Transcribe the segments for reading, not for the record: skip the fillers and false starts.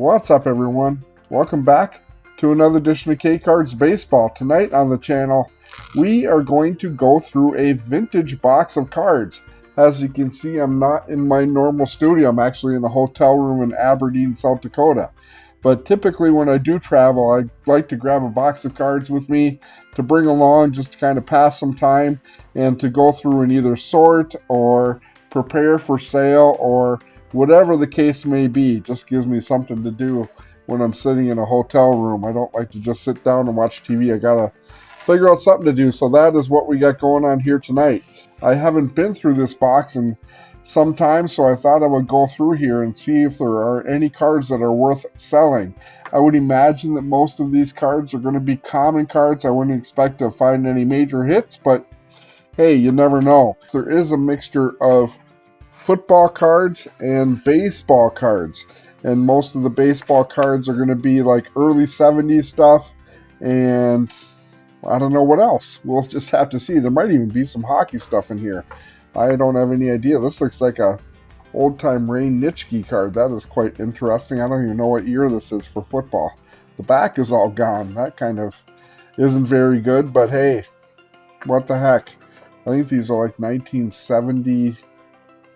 What's up, everyone? Welcome back to another edition of K-Cards Baseball. Tonight on the channel, we are going to go through a vintage box of cards. As you can see, I'm not in my normal studio. I'm actually in a hotel room in Aberdeen, South Dakota. But typically when I do travel, I like to grab a box of cards with me to bring along just to kind of pass some time and to go through and either sort or prepare for sale or whatever the case may be. Just gives me something to do when I'm sitting in a hotel room. I don't like to just sit down and watch TV. I gotta figure out something to do. So that is what we got going on here tonight. I haven't been through this box in some time, so I thought I would go through here and see if there are any cards that are worth selling. I would imagine that most of these cards are going to be common cards. I wouldn't expect to find any major hits, but hey, you never know. There is a mixture of football cards and baseball cards, and most of the baseball cards are going to be like early 70s stuff, and I don't know what else. We'll just have to see. There might even be some hockey stuff in here. I don't have any idea. This looks like a old-time Ray Nitschke card. That is quite interesting. I don't even know what year this is for football. The back is all gone. That kind of isn't very good, but hey, what the heck. I think these are like 1970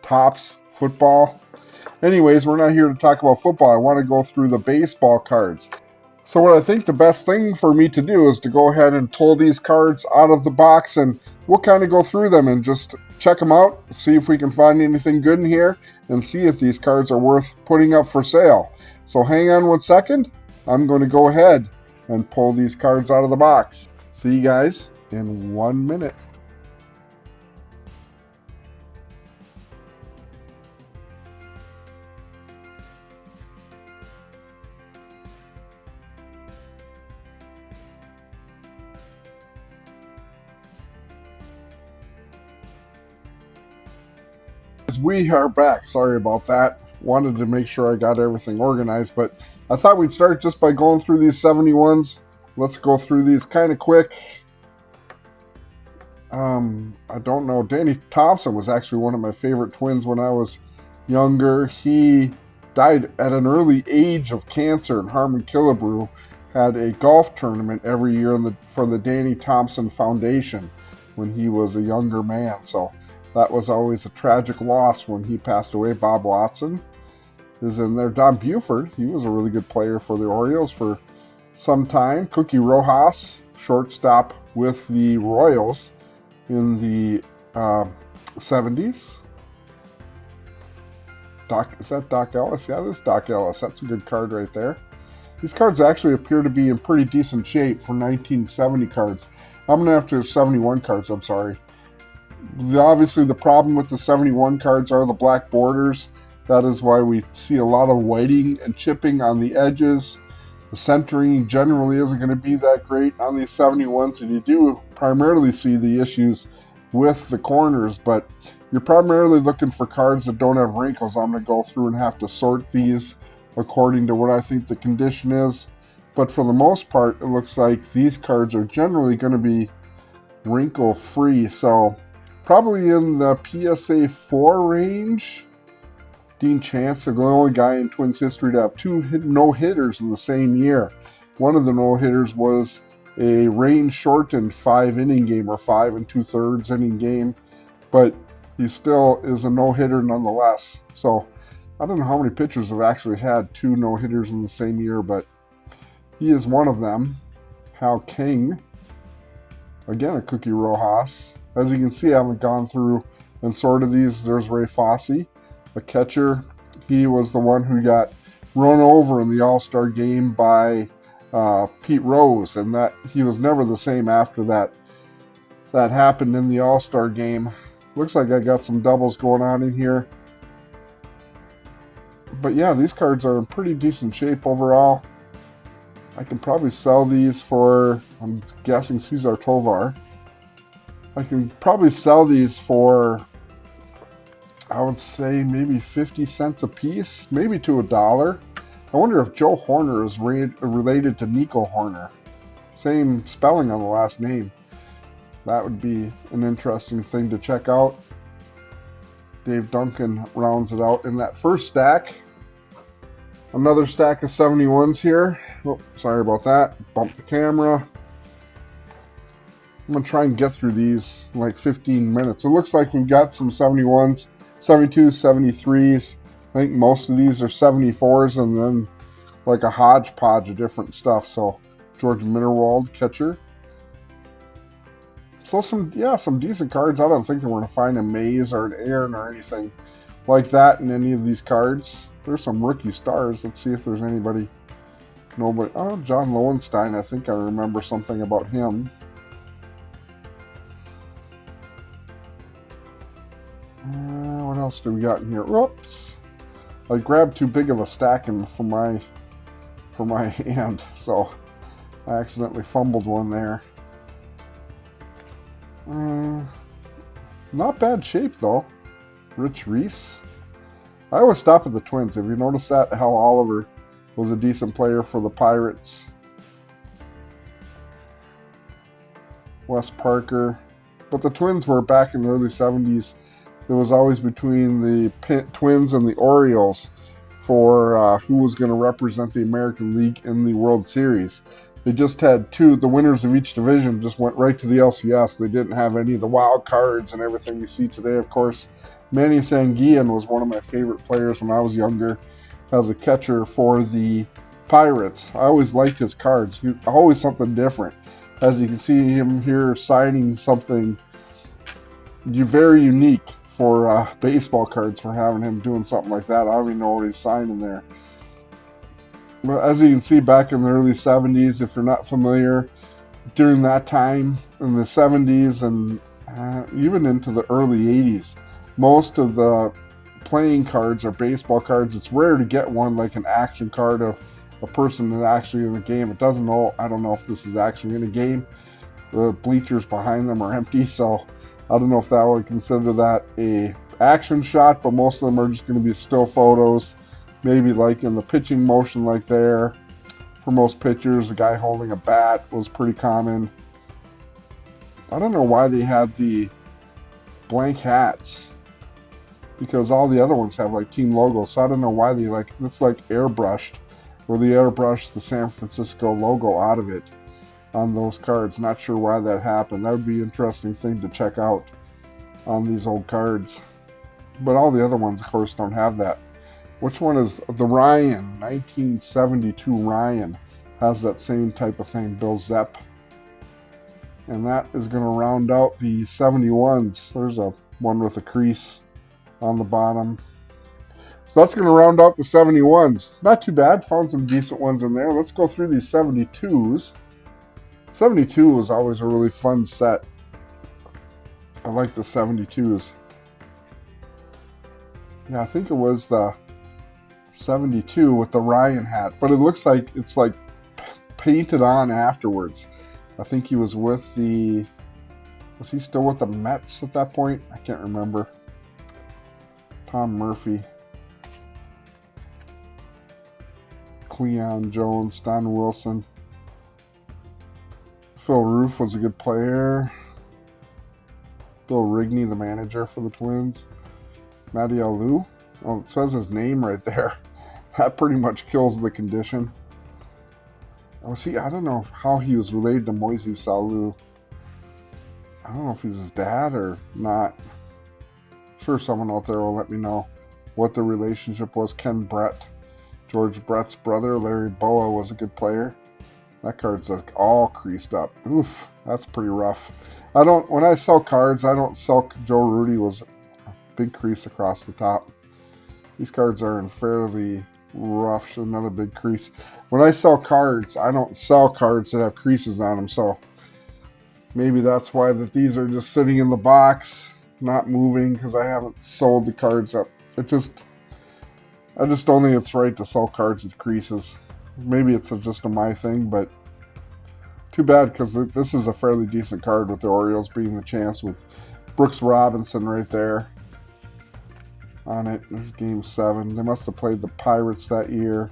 Topps football. Anyways, we're not here to talk about football. I want to go through the baseball cards. So what I think the best thing for me to do is to go ahead and pull these cards out of the box, and we'll kind of go through them and just check them out, see if we can find anything good in here, and see if these cards are worth putting up for sale. So hang on 1 second. I'm going to go ahead and pull these cards out of the box. See you guys in 1 minute. We are back. Sorry about that. Wanted to make sure I got everything organized, but I thought we'd start just by going through these 71s. Let's go through these kind of quick. I don't know. Danny Thompson was actually one of my favorite Twins when I was younger. He died at an early age of cancer, and Harmon Killebrew had a golf tournament every year for the Danny Thompson Foundation when he was a younger man. So that was always a tragic loss when he passed away. Bob Watson is in there. Don Buford, he was a really good player for the Orioles for some time. Cookie Rojas, shortstop with the Royals in the 70s. Is that Doc Ellis? Yeah, this is Doc Ellis. That's a good card right there. These cards actually appear to be in pretty decent shape for 1970 cards. I'm going to have to 71 cards, I'm sorry. Obviously, the problem with the 71 cards are the black borders. That is why we see a lot of whiting and chipping on the edges. The centering generally isn't going to be that great on these 71s, and you do primarily see the issues with the corners, but you're primarily looking for cards that don't have wrinkles. I'm going to go through and have to sort these according to what I think the condition is, but for the most part, it looks like these cards are generally going to be wrinkle-free, so probably in the PSA 4 range. Dean Chance, the only guy in Twins history to have two no-hitters in the same year. One of the no-hitters was a rain-shortened 5-inning game, or 5 2/3 inning game, but he still is a no-hitter nonetheless. So I don't know how many pitchers have actually had two no-hitters in the same year, but he is one of them. Hal King, again a Cookie Rojas. As you can see, I haven't gone through and sorted these. There's Ray Fosse, a catcher. He was the one who got run over in the All-Star game by Pete Rose, and that he was never the same after that. That happened in the All-Star game. Looks like I got some doubles going on in here. But yeah, these cards are in pretty decent shape overall. I can probably sell these for, I'm guessing, Cesar Tovar. I can probably sell these for, I would say, maybe 50 cents a piece, maybe to $1. I wonder if Joe Horner is related to Nico Horner. Same spelling on the last name. That would be an interesting thing to check out. Dave Duncan rounds it out in that first stack. Another stack of 71s here. Oh, sorry about that. Bumped the camera. I'm going to try and get through these in like 15 minutes. It looks like we've got some 71s, 72s, 73s. I think most of these are 74s and then like a hodgepodge of different stuff. So George Minnerwald, catcher. So some decent cards. I don't think that we're going to find a Mays or an Aaron or anything like that in any of these cards. There's some rookie stars. Let's see if there's anybody. Nobody. Oh, John Lowenstein. I think I remember something about him. What else do we got in here? Whoops! I grabbed too big of a stack for my hand, so I accidentally fumbled one there. Not bad shape though. Rich Reese. I always stop at the Twins. Have you noticed that? Hal Oliver was a decent player for the Pirates. Wes Parker. But the Twins were back in the early 70s. It was always between the Twins and the Orioles for who was going to represent the American League in the World Series. They just had two. The winners of each division just went right to the LCS. They didn't have any of the wild cards and everything we see today, of course. Manny Sanguillen was one of my favorite players when I was younger as a catcher for the Pirates. I always liked his cards. He always something different. As you can see him here signing something very unique for baseball cards, for having him doing something like that. I don't even know what he's signing there. But as you can see, back in the early 70s, if you're not familiar, during that time in the 70s and even into the early 80s, most of the playing cards are baseball cards. It's rare to get one like an action card of a person that's actually in the game. It doesn't know. I don't know if this is actually in a game. The bleachers behind them are empty, so I don't know if that would consider that a action shot, but most of them are just going to be still photos. Maybe like in the pitching motion like there. For most pitchers, the guy holding a bat was pretty common. I don't know why they had the blank hats, because all the other ones have like team logos. So I don't know why they it's like airbrushed, where they airbrushed the San Francisco logo out of it on those cards. Not sure why that happened. That would be an interesting thing to check out on these old cards. But all the other ones, of course, don't have that. Which one is the Ryan? 1972 Ryan has that same type of thing. Bill Zepp. And that is going to round out the 71s. There's a one with a crease on the bottom. So that's going to round out the 71s. Not too bad. Found some decent ones in there. Let's go through these 72s. 72 was always a really fun set. I like the 72s. Yeah, I think it was the 72 with the Ryan hat, but it looks like it's like painted on afterwards. I think he was with was he still with the Mets at that point? I can't remember. Tom Murphy, Cleon Jones, Don Wilson. Phil Roof was a good player. Bill Rigney, the manager for the Twins. Matty Alou. Oh, it says his name right there. That pretty much kills the condition. Oh, see, I don't know how he was related to Moises Alou. I don't know if he's his dad or not. I'm sure someone out there will let me know what the relationship was. Ken Brett, George Brett's brother. Larry Boa was a good player. That card's like all creased up. Oof, that's pretty rough. When I sell cards, I don't sell. Joe Rudy was a big crease across the top. These cards are in fairly rough. Another big crease. When I sell cards, I don't sell cards that have creases on them. So maybe that's why that these are just sitting in the box, not moving, because I haven't sold the cards up. I just don't think it's right to sell cards with creases. Maybe it's just a my thing, but too bad, because this is a fairly decent card with the Orioles being the chance with Brooks Robinson right there on it. There's Game 7. They must have played the Pirates that year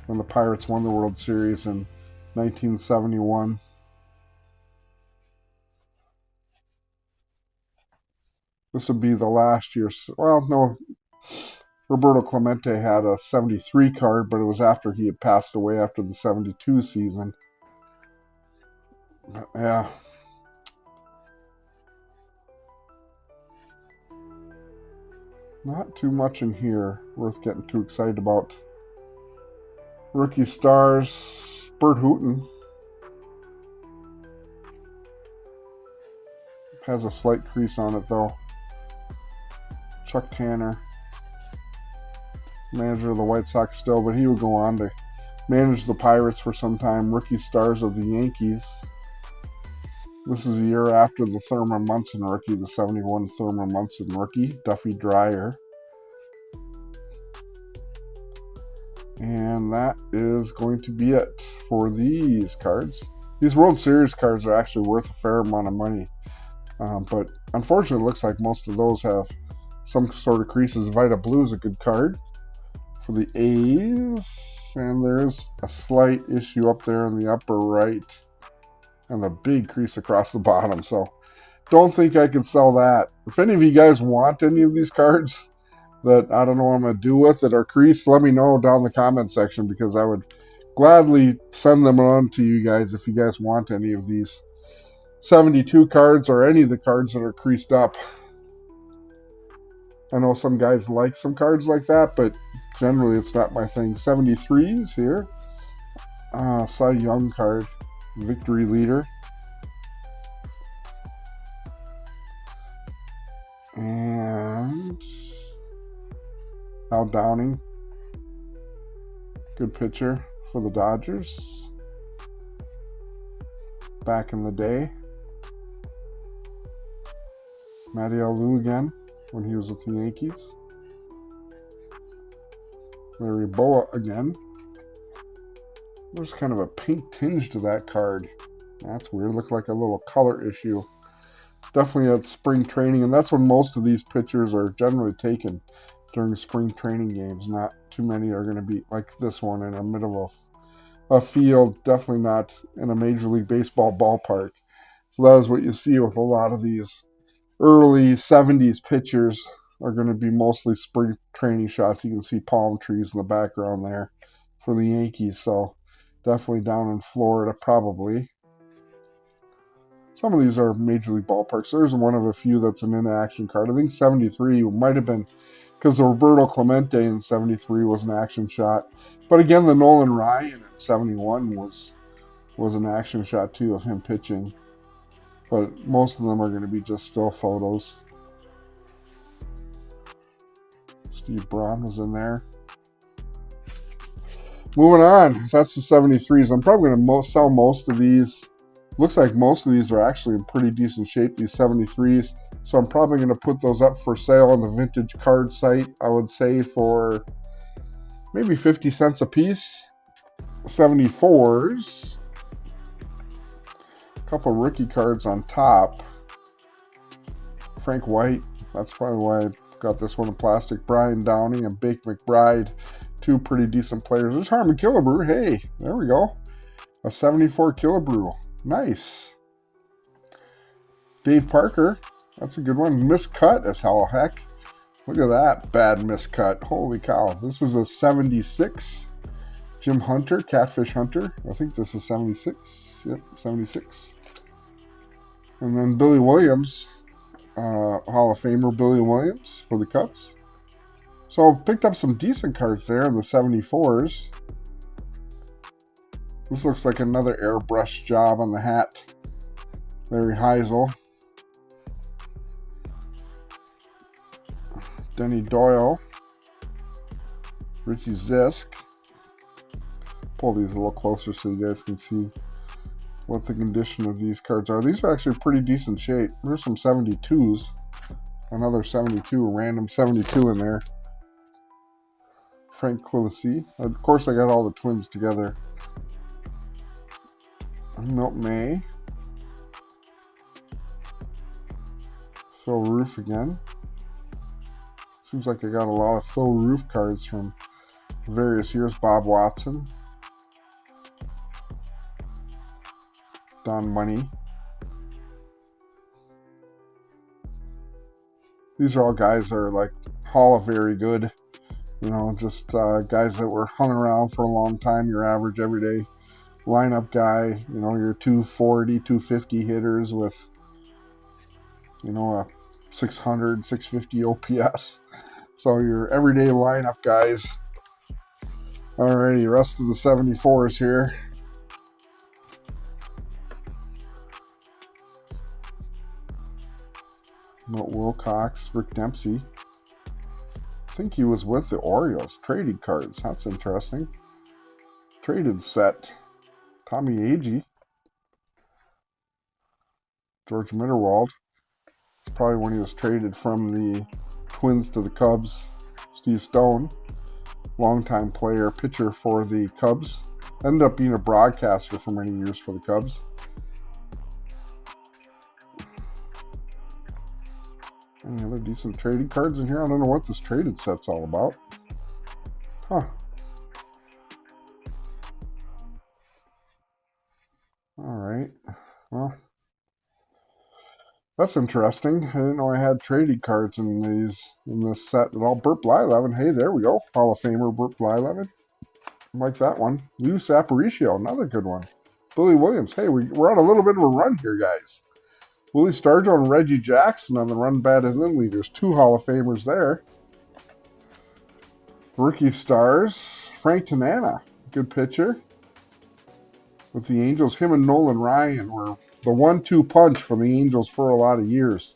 when the Pirates won the World Series in 1971. This would be the last year. Well, no, Roberto Clemente had a 73 card, but it was after he had passed away after the 72 season. But yeah. Not too much in here worth getting too excited about. Rookie stars, Bert Hooton. Has a slight crease on it though. Chuck Tanner, manager of the White Sox still, but he would go on to manage the Pirates for some time. Rookie stars of the Yankees. This is a year after the Thurman Munson rookie, the 71 Thurman Munson rookie, Duffy Dreyer. And that is going to be it for these cards. These World Series cards are actually worth a fair amount of money. But unfortunately, it looks like most of those have some sort of creases. Vita Blue is a good card for the A's. And there's a slight issue up there in the upper right. And the big crease across the bottom. So don't think I can sell that. If any of you guys want any of these cards that I don't know what I'm going to do with that are creased, let me know down in the comment section, because I would gladly send them on to you guys if you guys want any of these 72 cards or any of the cards that are creased up. I know some guys like some cards like that, but generally it's not my thing. 73s here. Cy Young card. Victory leader. And Al Downing. Good pitcher for the Dodgers. Back in the day. Matty Alou again when he was with the Yankees. Larry Boa again. There's kind of a pink tinge to that card. That's weird. Looked like a little color issue. Definitely at spring training, and that's when most of these pitchers are generally taken, during spring training games. Not too many are going to be like this one in the middle of a field. Definitely not in a Major League Baseball ballpark. So that is what you see with a lot of these early 70s pitchers are going to be mostly spring training shots. You can see palm trees in the background there for the Yankees. So definitely down in Florida, probably. Some of these are Major League ballparks. There's one of a few that's an in-action card. I think 73 might have been because Roberto Clemente in 73 was an action shot. But again, the Nolan Ryan in 71 was an action shot too of him pitching. But most of them are going to be just still photos. Steve Braun was in there. Moving on, that's the 73s. I'm probably going to sell most of these. Looks like most of these are actually in pretty decent shape, these 73s. So I'm probably going to put those up for sale on the vintage card site, I would say, for maybe 50 cents a piece. 74s. A couple rookie cards on top. Frank White, that's probably why I got this one in plastic. Brian Downing and Bake McBride. Two pretty decent players. There's Harmon Killebrew. Hey, there we go. A 74 Killebrew. Nice. Dave Parker. That's a good one. Miscut as hell heck. Look at that bad miscut. Holy cow. This is a 76. Jim Hunter, Catfish Hunter. I think this is 76. Yep, 76. And then Billy Williams. Hall of Famer Billy Williams for the Cubs. So picked up some decent cards there in the 74s. This looks like another airbrush job on the hat. Larry Heisel. Denny Doyle. Richie Zisk. Pull these a little closer so you guys can see what the condition of these cards are. These are actually pretty decent shape. There's some 72s. Another 72, a random 72 in there. Frank Quillisi. Of course, I got all the Twins together. Milt May. Phil Roof again. Seems like I got a lot of Phil Roof cards from various years. Bob Watson. Don Money. These are all guys that are like Hall of Very Good. You know, just guys that were hung around for a long time, your average everyday lineup guy, you know, your 240, 250 hitters with, you know, a 600, 650 OPS. So your everyday lineup guys. Alrighty, rest of the 74s here. Milt Wilcox, Rick Dempsey. I think he was with the Orioles. Traded cards. That's interesting. Traded set. Tommy Agee. George Mitterwald. It's probably when he was traded from the Twins to the Cubs. Steve Stone. Longtime player, pitcher for the Cubs. Ended up being a broadcaster for many years for the Cubs. Any other decent trading cards in here? I don't know what this traded set's all about. Huh. Alright. Well, that's interesting. I didn't know I had traded cards in this set at all. Burt Blyleven. Hey, there we go. Hall of Famer Burt Blyleven. Like that one. Lou Aparicio, another good one. Billy Williams. Hey, we're on a little bit of a run here, guys. Willie Stargell and Reggie Jackson on the run batted in leaders. 2 Hall of Famers there. Rookie stars. Frank Tanana, good pitcher. With the Angels, him and Nolan Ryan were the 1-2 punch for the Angels for a lot of years.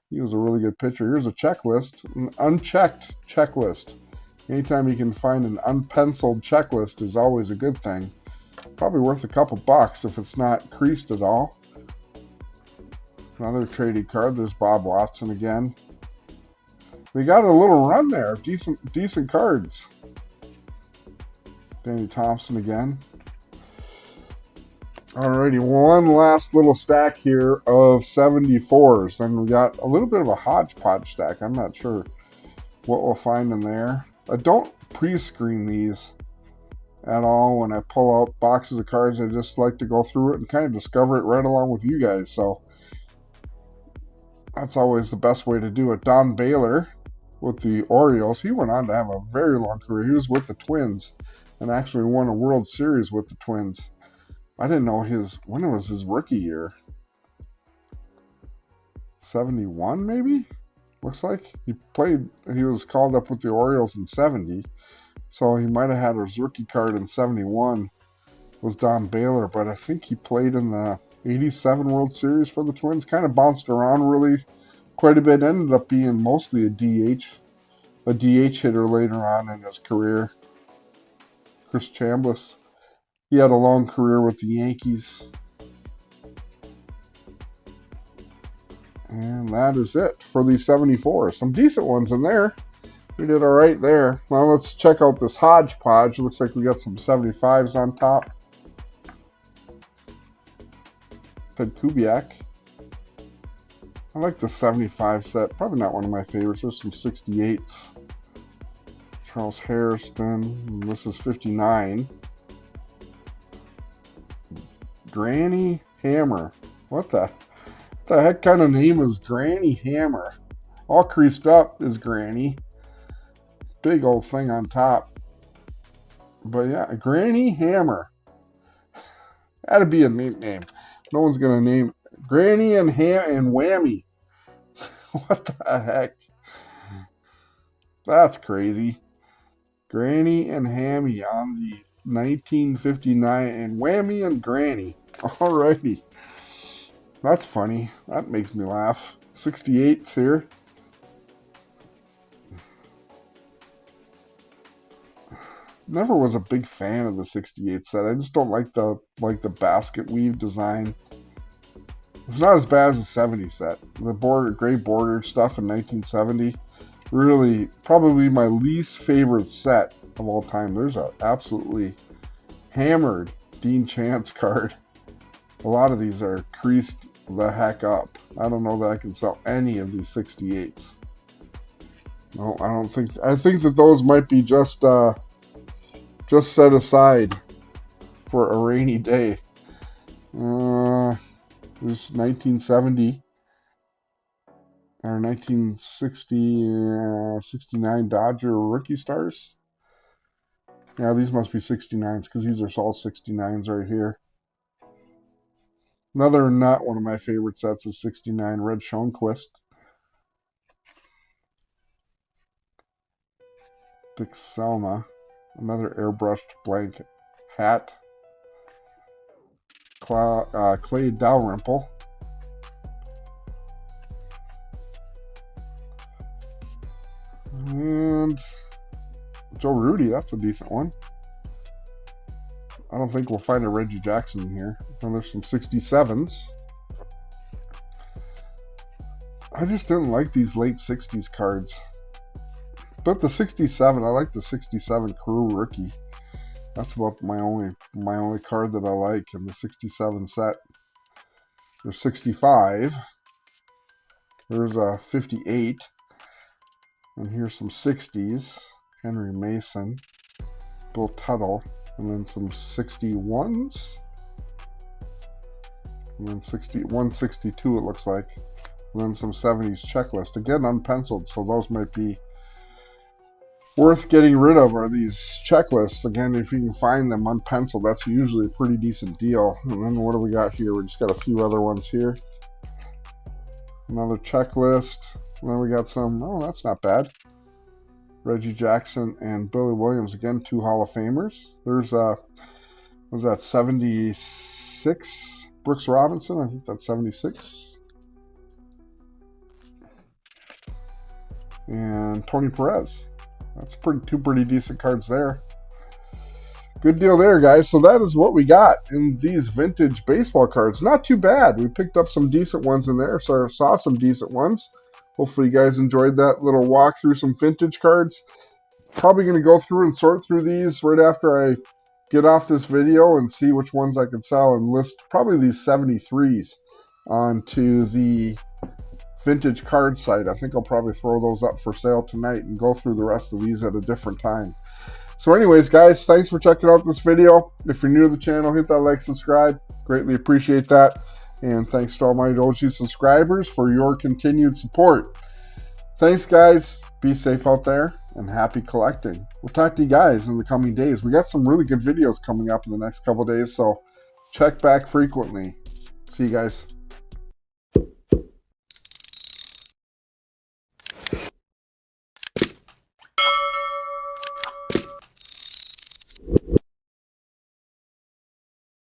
He was a really good pitcher. Here's a checklist, an unchecked checklist. Anytime you can find an unpenciled checklist is always a good thing. Probably worth a couple bucks if it's not creased at all. Another traded card. There's Bob Watson again. We got a little run there. Decent cards. Danny Thompson again. Alrighty, one last little stack here of 74s. Then we got a little bit of a hodgepodge stack. I'm not sure what we'll find in there. I don't pre-screen these at all when I pull out boxes of cards. I just like to go through it and kind of discover it right along with you guys. So that's always the best way to do it. Don Baylor with the Orioles. He went on to have a very long career. He was with the Twins and actually won a World Series with the Twins. I didn't know when it was his rookie year. 71 maybe? Looks like he was called up with the Orioles in 70. So he might have had his rookie card in 71 was Don Baylor, but I think he played in the 87 World Series for the Twins. Kind of bounced around really quite a bit. Ended up being mostly a DH hitter later on in his career. Chris Chambliss. He had a long career with the Yankees. And that is it for the 74. Some decent ones in there. We did all right there. Now let's check out this hodgepodge. Looks like we got some 75s on top. Ted Kubiak. I like the 75 set. Probably not one of my favorites. There's some 68s. Charles Hairston. This is 59. Granny Hammer. What the heck kind of name is Granny Hammer? All creased up is Granny. Big old thing on top. But yeah, Granny Hammer. That'd be a neat name. No one's gonna name Granny and Whammy. What the heck? That's crazy. Granny and Hammy on the 1959 and Whammy and Granny. Alrighty. That's funny. That makes me laugh. 68's here. Never was a big fan of the 68 set. I just don't like the basket weave design. It's not as bad as the 70 set. The gray bordered stuff in 1970. Really, probably my least favorite set of all time. There's a absolutely hammered Dean Chance card. A lot of these are creased the heck up. I don't know that I can sell any of these 68s. No, I don't think. I think that those might be just set aside for a rainy day. This 1970 Our 1969 Dodger rookie stars. Yeah, these must be 69s because these are all 69s right here. Another, not one of my favorite sets, is 69 Red Schoenquist. Dick Selma. Another airbrushed blank hat. Clay Dalrymple. And Joe Rudy, that's a decent one. I don't think we'll find a Reggie Jackson in here. And there's some 67s. I just didn't like these late 60s cards. But the 67, I like the 67 Crew rookie. That's about my only card that I like in the 67 set. There's 65. There's a 58. And here's some 60s. Henry Mason. Bill Tuttle. And then some 61s. And then 162 it looks like. And then some 70s checklist. Again, unpenciled, so those might be worth getting rid of, are these checklists. Again, if you can find them unpenciled, that's usually a pretty decent deal. And then what do we got here? We just got a few other ones here. Another checklist. And then we got some, oh, that's not bad. Reggie Jackson and Billy Williams, again, 2 Hall of Famers. There's, what was that, 76? Brooks Robinson, I think that's 76. And Tony Perez. That's two pretty decent cards there. Good deal there, guys. So that is what we got in these vintage baseball cards. Not too bad. We picked up some decent ones in there, so I saw some decent ones. Hopefully you guys enjoyed that little walk through some vintage cards. Probably going to go through and sort through these right after I get off this video and see which ones I can sell and list probably these 73s onto the vintage card site. I think I'll probably throw those up for sale tonight and go through the rest of these at a different time. So anyways, guys, thanks for checking out this video. If you're new to the channel, hit that like, subscribe. Greatly appreciate that. And thanks to all my OG subscribers for your continued support. Thanks, guys. Be safe out there and happy collecting. We'll talk to you guys in the coming days. We got some really good videos coming up in the next couple days, so check back frequently. See you guys.